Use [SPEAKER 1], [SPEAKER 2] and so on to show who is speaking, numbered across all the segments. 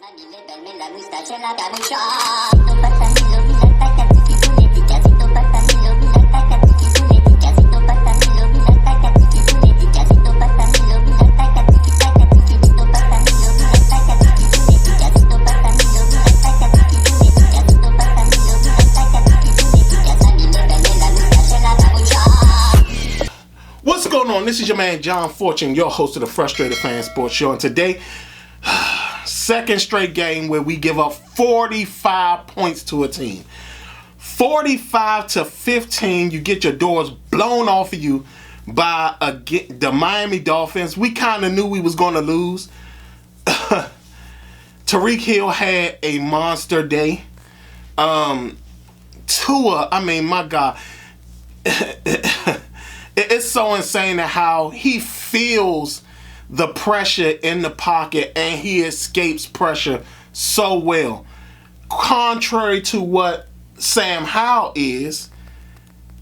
[SPEAKER 1] What's going on? This is your man John Fortune, your host of the Frustrated Fan Sports Show, and today, second straight game where we give up 45 points to a team. 45-15, you get your doors blown off of you by the Miami Dolphins. We kind of knew we was going to lose. Tyreek Hill had a monster day. Tua, I mean, my God. It's so insane how he feels the pressure in the pocket and he escapes pressure so well. Contrary to what Sam Howell is,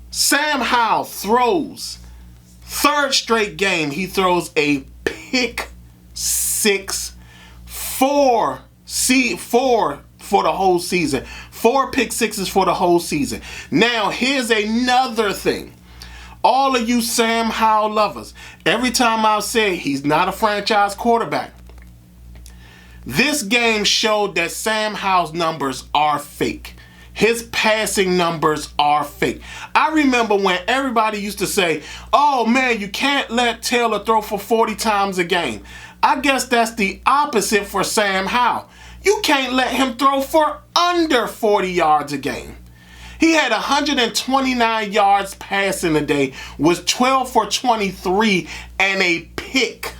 [SPEAKER 1] Sam Howell throws, third straight game, he throws a pick six, four for the whole season. 4 pick sixes for the whole season. Now, here's another thing. All of you Sam Howell lovers, every time I've said he's not a franchise quarterback, this game showed that Sam Howell's numbers are fake. His passing numbers are fake. I remember when everybody used to say, oh man, you can't let Taylor throw for 40 times a game. I guess that's the opposite for Sam Howell. You can't let him throw for under 40 yards a game. He had 129 yards passing a day, was 12 for 23, and a pick.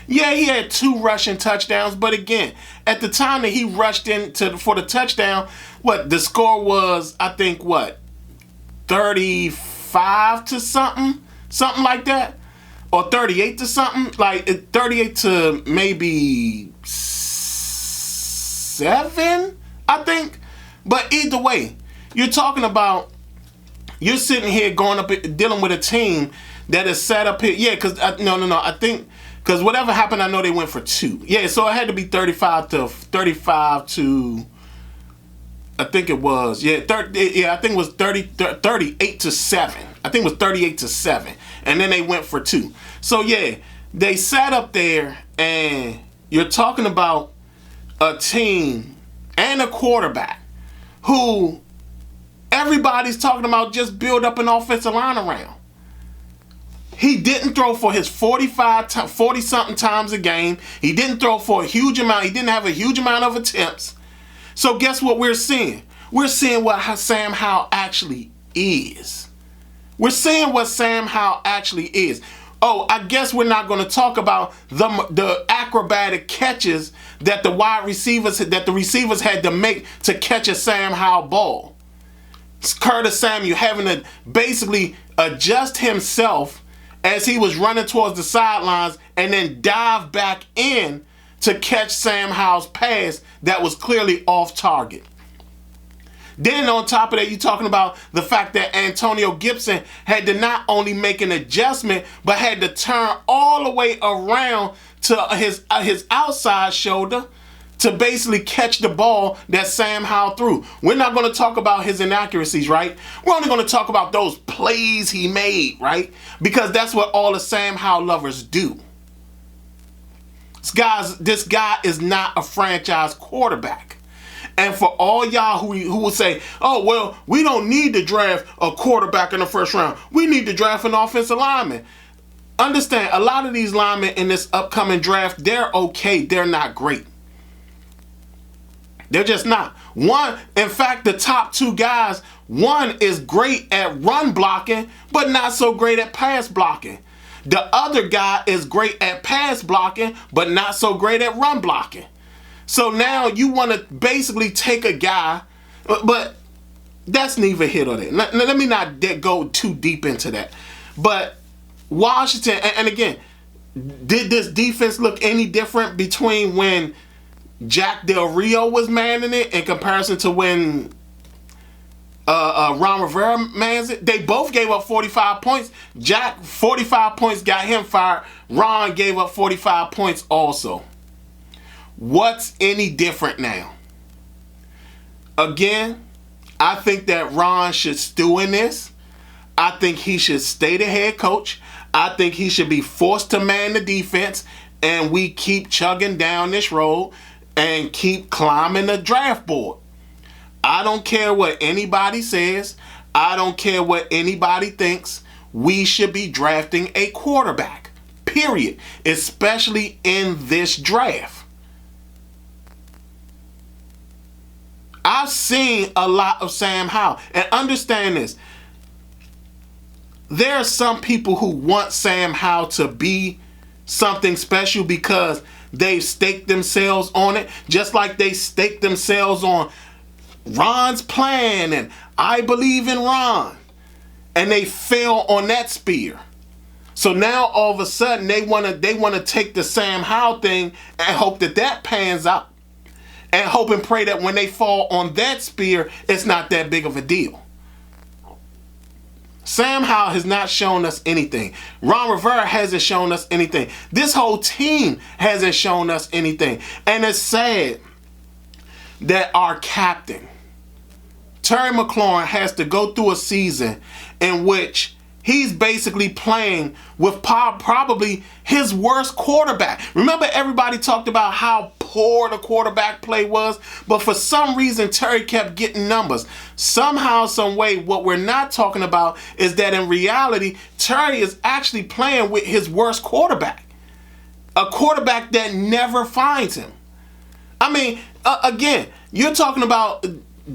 [SPEAKER 1] Yeah, he had 2 rushing touchdowns, but again, at the time that he rushed in for the touchdown, the score was, I think, 35 to something like that, or 38 to something, like 38 to maybe 7, I think. But either way, you're talking about, you're sitting here going up, dealing with a team that is set up here. Yeah, because, I think, because whatever happened, I know they went for 2. Yeah, so it had to be 35 to, I think it was, I think it was 38 to 7. I think it was 38 to 7. And then they went for 2. So yeah, they sat up there and you're talking about a team and a quarterback who everybody's talking about just build up an offensive line around. He didn't throw for his 40-something times a game. He didn't throw for a huge amount. He didn't have a huge amount of attempts. So guess what we're seeing? We're seeing what Sam Howell actually is. We're seeing what Sam Howell actually is. Oh, I guess we're not going to talk about the acrobatic catches that the receivers had to make to catch a Sam Howell ball. Curtis Samuel having to basically adjust himself as he was running towards the sidelines and then dive back in to catch Sam Howell's pass that was clearly off target. Then on top of that, you're talking about the fact that Antonio Gibson had to not only make an adjustment, but had to turn all the way around to his outside shoulder to basically catch the ball that Sam Howell threw. We're not going to talk about his inaccuracies, right? We're only going to talk about those plays he made, right? Because that's what all the Sam Howell lovers do. This guy is not a franchise quarterback. And for all y'all who will say, oh, well, we don't need to draft a quarterback in the first round. We need to draft an offensive lineman. Understand, a lot of these linemen in this upcoming draft, they're okay. They're not great. They're just not. In fact, the top 2 guys, one is great at run blocking, but not so great at pass blocking. The other guy is great at pass blocking, but not so great at run blocking. So now you want to basically take a guy, but that's neither here nor there. Let me not go too deep into that. But Washington, and again, did this defense look any different between when Jack Del Rio was manning it in comparison to when Ron Rivera mans it? They both gave up 45 points. Jack, 45 points got him fired. Ron gave up 45 points also. What's any different now? Again, I think that Ron should stew in this. I think he should stay the head coach. I think he should be forced to man the defense, and we keep chugging down this road and keep climbing the draft board. I don't care what anybody says. I don't care what anybody thinks. We should be drafting a quarterback, period, especially in this draft. I've seen a lot of Sam Howell, and understand this. There are some people who want Sam Howell to be something special because they've staked themselves on it, just like they staked themselves on Ron's plan and I believe in Ron, and they fell on that spear. So now all of a sudden they want to take the Sam Howell thing and hope that that pans out, and hope and pray that when they fall on that spear, it's not that big of a deal. Sam Howell has not shown us anything. Ron Rivera hasn't shown us anything. This whole team hasn't shown us anything. And it's sad that our captain, Terry McLaurin, has to go through a season in which he's basically playing with probably his worst quarterback. Remember, everybody talked about how poor the quarterback play was, but for some reason, Terry kept getting numbers. Somehow, some way, what we're not talking about is that in reality, Terry is actually playing with his worst quarterback. A quarterback that never finds him. I mean, again, you're talking about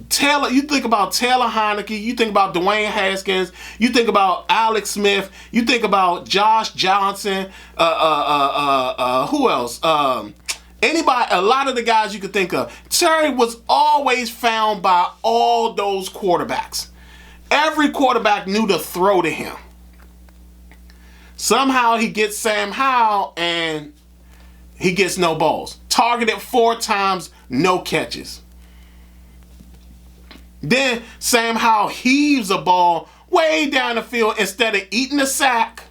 [SPEAKER 1] Taylor. You think about Taylor Heineke, you think about Dwayne Haskins, you think about Alex Smith, you think about Josh Johnson, who else? Anybody, a lot of the guys you could think of. Terry was always found by all those quarterbacks. Every quarterback knew to throw to him. Somehow he gets Sam Howell and he gets no balls. Targeted 4 times, no catches. Then Sam Howell heaves a ball way down the field instead of eating a sack.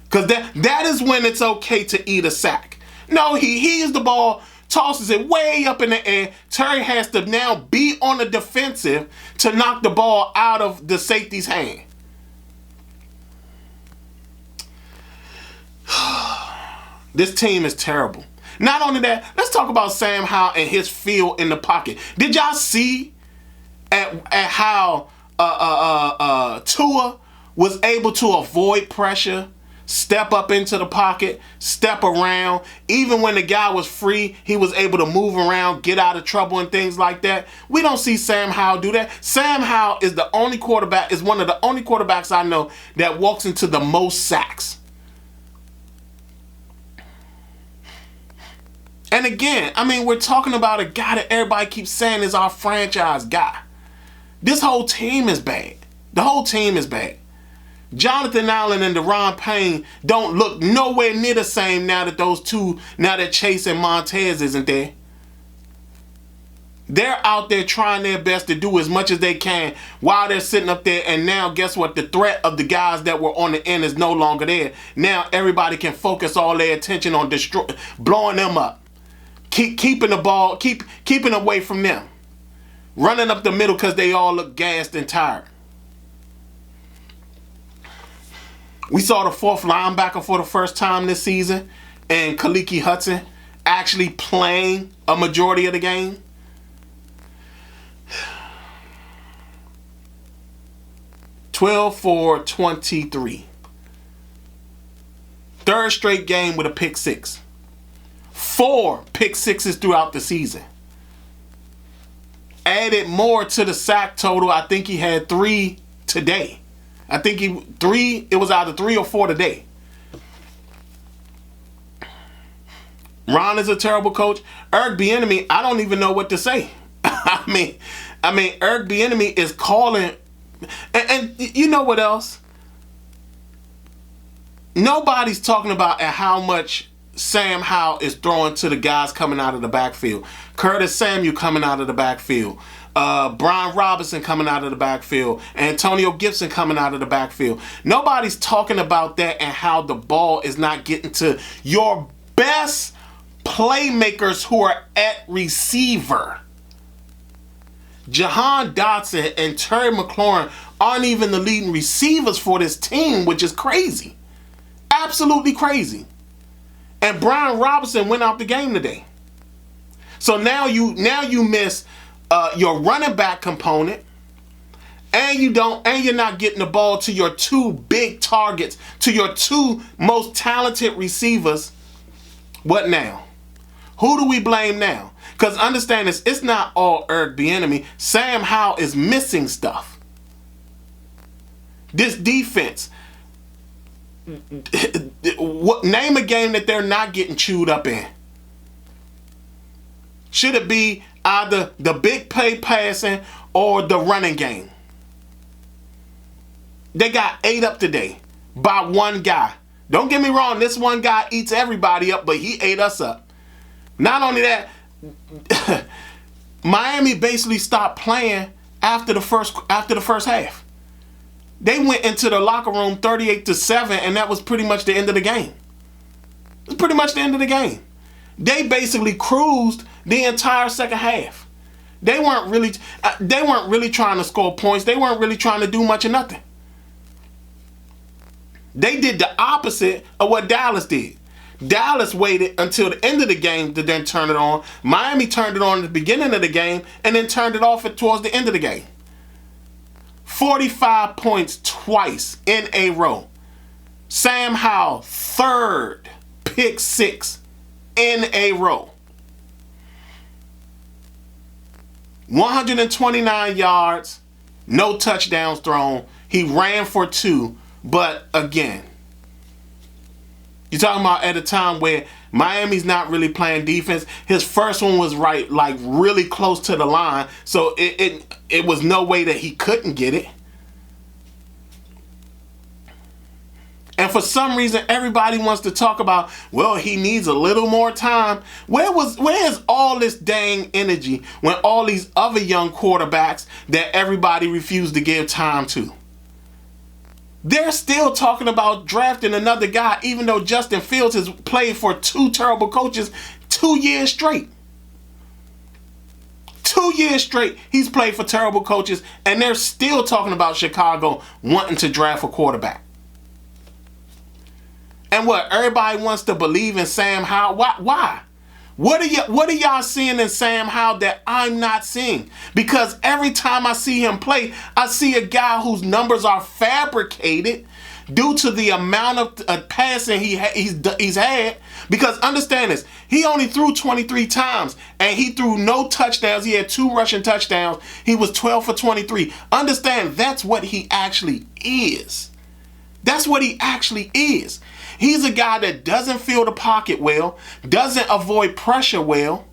[SPEAKER 1] Because that is when it's okay to eat a sack. No, he heaves the ball, tosses it way up in the air. Terry has to now be on the defensive to knock the ball out of the safety's hand. This team is terrible. Not only that, let's talk about Sam Howell and his feel in the pocket. Did y'all see at how Tua was able to avoid pressure, step up into the pocket, step around? Even when the guy was free, he was able to move around, get out of trouble and things like that. We don't see Sam Howell do that. Sam Howell is one of the only quarterbacks I know that walks into the most sacks. And again, I mean, we're talking about a guy that everybody keeps saying is our franchise guy. This whole team is bad. The whole team is bad. Jonathan Allen and Deron Payne don't look nowhere near the same now that Chase and Montez isn't there. They're out there trying their best to do as much as they can while they're sitting up there, and now guess what? The threat of the guys that were on the end is no longer there. Now everybody can focus all their attention on blowing them up. Keeping the ball, keeping away from them. Running up the middle because they all look gassed and tired. We saw the 4th linebacker for the first time this season, and Khaliki Hudson actually playing a majority of the game. 12 for 23. 3rd straight game with a pick 6. 4 pick 6s throughout the season. Added more to the sack total. I think he had 3 today. I think it was either 3 or 4 today. Ron is a terrible coach. Eric Bieniemy, I don't even know what to say. I mean, Eric Bieniemy is calling, and you know what else? Nobody's talking about how much Sam Howell is throwing to the guys coming out of the backfield. Curtis Samuel coming out of the backfield. Brian Robinson coming out of the backfield. Antonio Gibson coming out of the backfield. Nobody's talking about that and how the ball is not getting to your best playmakers who are at receiver. Jahan Dotson and Terry McLaurin aren't even the leading receivers for this team, which is crazy. Absolutely crazy. And Brian Robinson went out the game today. So now you miss your running back component, and you're not getting the ball to your two big targets, to your two most talented receivers. What now? Who do we blame now? Because understand this, it's not all Eric Bieniemy. Sam Howell is missing stuff. This defense, name a game that they're not getting chewed up in. Should it be either the big play passing or the running game? They got ate up today by one guy. Don't get me wrong, this one guy eats everybody up, but he ate us up. Not only that, Miami basically stopped playing after the first half. They went into the locker room 38-7, and that was pretty much the end of the game. It was pretty much the end of the game. They basically cruised the entire second half. They weren't really trying to score points. They weren't really trying to do much of nothing. They did the opposite of what Dallas did. Dallas waited until the end of the game to then turn it on. Miami turned it on at the beginning of the game and then turned it off towards the end of the game. 45 points twice in a row. Sam Howell, third pick six in a row. 129 yards, no touchdowns thrown. He ran for 2, but again, you're talking about at a time where Miami's not really playing defense. His first one was really close to the line, so it was no way that he couldn't get it. And for some reason, everybody wants to talk about, well, he needs a little more time. Where is all this dang energy when all these other young quarterbacks that everybody refused to give time to? They're still talking about drafting another guy, even though Justin Fields has played for 2 terrible coaches 2 years straight. 2 years straight, he's played for terrible coaches, and they're still talking about Chicago wanting to draft a quarterback. And what, everybody wants to believe in Sam Howell? Why? What are y'all seeing in Sam Howell that I'm not seeing? Because every time I see him play, I see a guy whose numbers are fabricated due to the amount of passing he's had. Because understand this, he only threw 23 times and he threw no touchdowns. He had 2 rushing touchdowns. He was 12 for 23. Understand, that's what he actually is. That's what he actually is. He's a guy that doesn't feel the pocket well, doesn't avoid pressure well.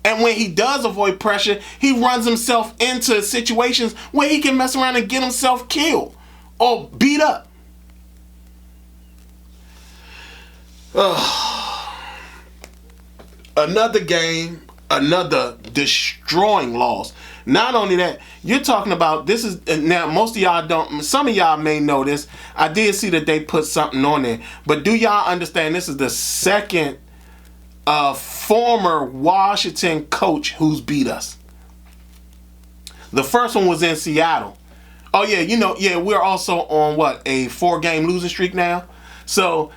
[SPEAKER 1] And when he does avoid pressure, he runs himself into situations where he can mess around and get himself killed or beat up. Another game, another destroying loss. Not only that, you're talking about, this is, now most of y'all don't, some of y'all may know this. I did see that they put something on there. But do y'all understand this is the second former Washington coach who's beat us? The first one was in Seattle. Oh yeah, we're also on a 4-game losing streak now. So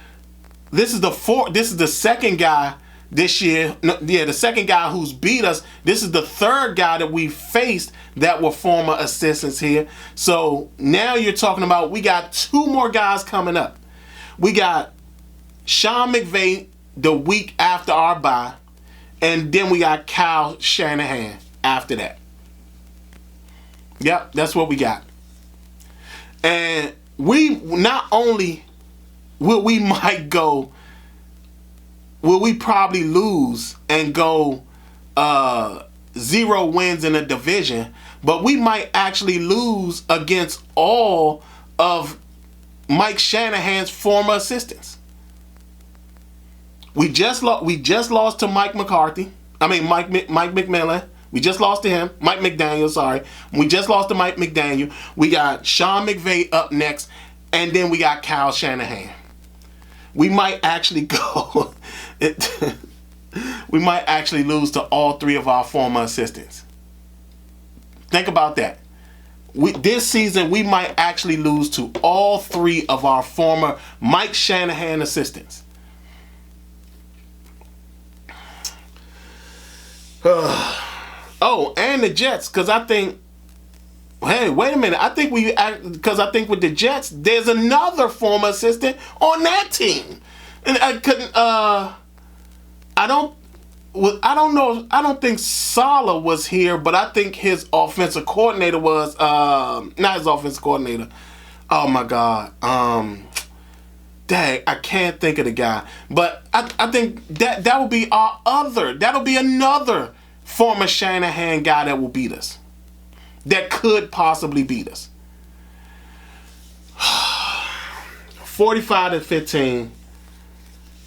[SPEAKER 1] this is the second guy this year, the second guy who's beat us. This is the third guy that we faced that were former assistants here. So now you're talking about, we got 2 more guys coming up. We got Sean McVay the week after our bye, and then we got Kyle Shanahan after that. Yep, that's what we got. And we not only will we probably lose and go 0 wins in a division, but we might actually lose against all of Mike Shanahan's former assistants. We just lost to Mike McCarthy. I mean Mike McMillan. We just lost to him. Mike McDaniel, sorry. We just lost to Mike McDaniel. We got Sean McVay up next, and then we got Kyle Shanahan. We might actually go it, we might actually lose to all 3 of our former assistants. Think about that. This season, we might actually lose to all 3 of our former Mike Shanahan assistants. Oh, and the Jets, because I think, hey, wait a minute. I think because I think with the Jets, there's another former assistant on that team. And I couldn't, I don't know. I don't think Saleh was here, but I think his offensive coordinator was, not his offensive coordinator. Oh my God. Dang, I can't think of the guy. But I think that will be that'll be another former Shanahan guy that will beat us. That could possibly beat us. 45-15.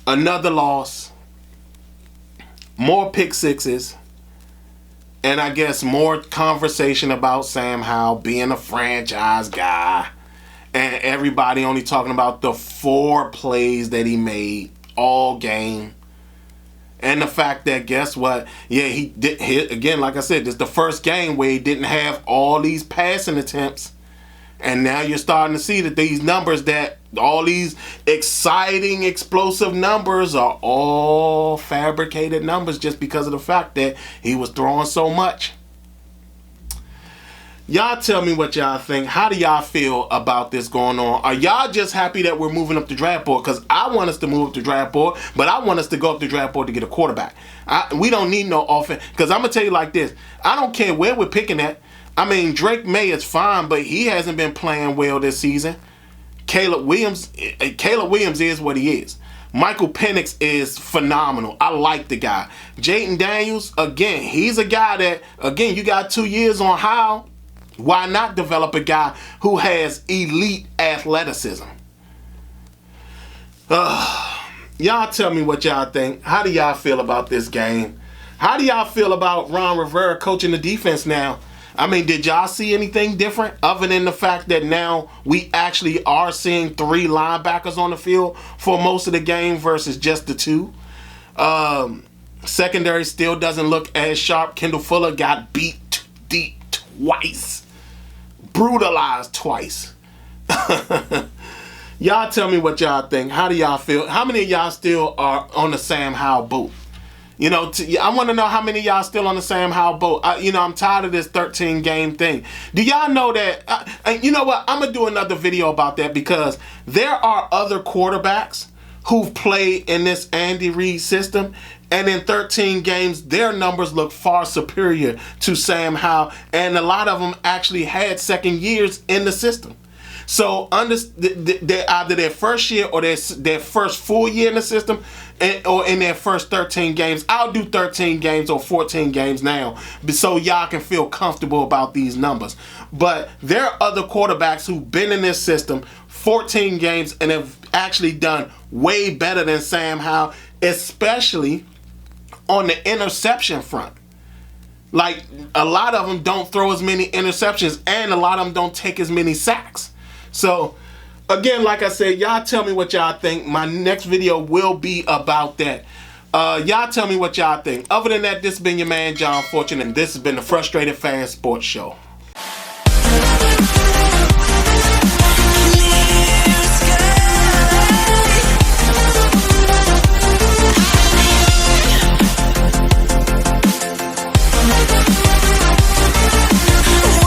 [SPEAKER 1] Another loss. More pick sixes. And I guess more conversation about Sam Howell being a franchise guy. And everybody only talking about the 4 plays that he made all game. And the fact that, guess what? Yeah, he did hit again. Like I said, this is the first game where he didn't have all these passing attempts. And now you're starting to see that these numbers, that all these exciting, explosive numbers are all fabricated numbers just because of the fact that he was throwing so much. Y'all tell me what y'all think. How do y'all feel about this going on? Are y'all just happy that we're moving up the draft board? Because I want us to move up the draft board, but I want us to go up the draft board to get a quarterback. We don't need no offense. Because I'm going to tell you like this. I don't care where we're picking at. I mean, Drake May is fine, but he hasn't been playing well this season. Caleb Williams is what he is. Michael Penix is phenomenal. I like the guy. Jaden Daniels, again, he's a guy that, again, you got 2 years on Howell. Why not develop a guy who has elite athleticism? Y'all tell me what y'all think. How do y'all feel about this game? How do y'all feel about Ron Rivera coaching the defense now? I mean, did y'all see anything different other than the fact that now we actually are seeing 3 linebackers on the field for most of the game versus just the 2? Secondary still doesn't look as sharp. Kendall Fuller got beat deep twice. Brutalized twice. Y'all tell me what y'all think. How do y'all feel? How many of y'all still are on the Sam Howell boat? You know, I want to know how many of y'all still on the Sam Howell boat. I'm tired of this 13-game thing. Do y'all know that? You know what? I'm going to do another video about that because there are other quarterbacks who've played in this Andy Reid system. And in 13 games, their numbers look far superior to Sam Howell. And a lot of them actually had second years in the system. So they're either their first year or their first full year in the system or in their first 13 games. I'll do 13 games or 14 games now so y'all can feel comfortable about these numbers. But there are other quarterbacks who've been in this system 14 games and have actually done way better than Sam Howell, especially on the interception front. Like, a lot of them don't throw as many interceptions and a lot of them don't take as many sacks. So, again, like I said, y'all tell me what y'all think. My next video will be about that. Y'all tell me what y'all think. Other than that, this has been your man, John Fortune, and this has been the Frustrated Fan Sports Show.